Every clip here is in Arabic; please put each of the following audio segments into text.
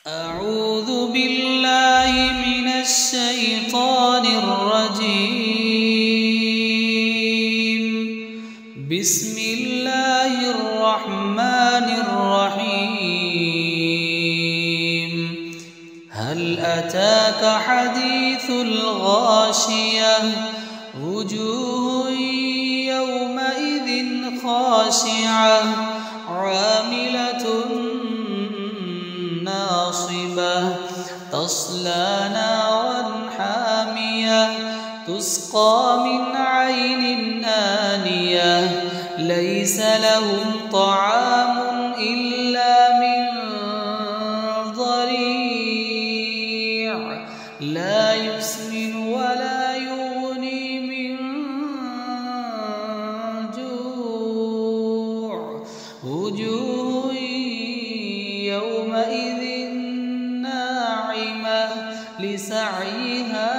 أعوذ بالله من الشيطان الرجيم. بسم الله الرحمن الرحيم. هل أتاك حديث الغاشية؟ وجوه يومئذ خاشعة عاملة ناصبة تصلى نارا حامية تسقى من عين آنية ليس لهم طعام إلا من ضريع لا يسمن ولا يغني من جوع. وجوه يومئذ ناعمة لسعيها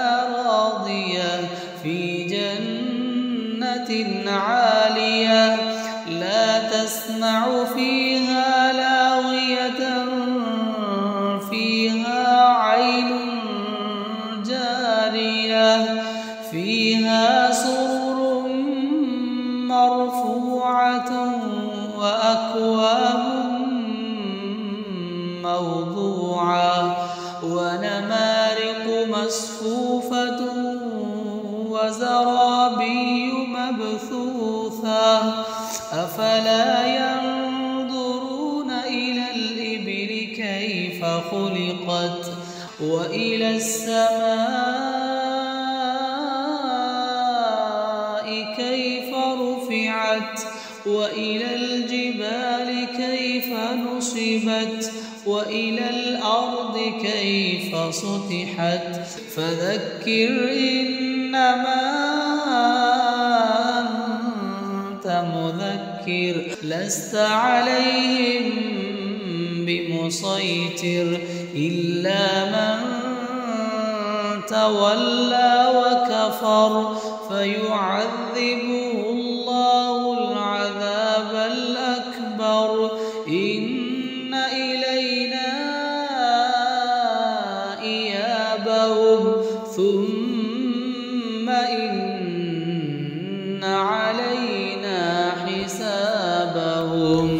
راضية في جنة عالية لا تسمع فيها لاغية فيها عين جارية فيها سرر مرفوعة وأكواب موضوعة ونمارق مصفوفة وزرابي مبثوثة أفلا ينظرون إلى الإبل كيف خلقت وإلى السماء كيف رفعت وإلى الجبال كيف نصبت وإلى الأرض كيف سطحت فذكر إنما أنت مذكر لست عليهم بمسيطر إلا من تولى وكفر فيعذبه الله العذاب الأكبر إن إلينا إيابهم ثم إن علينا حسابهم.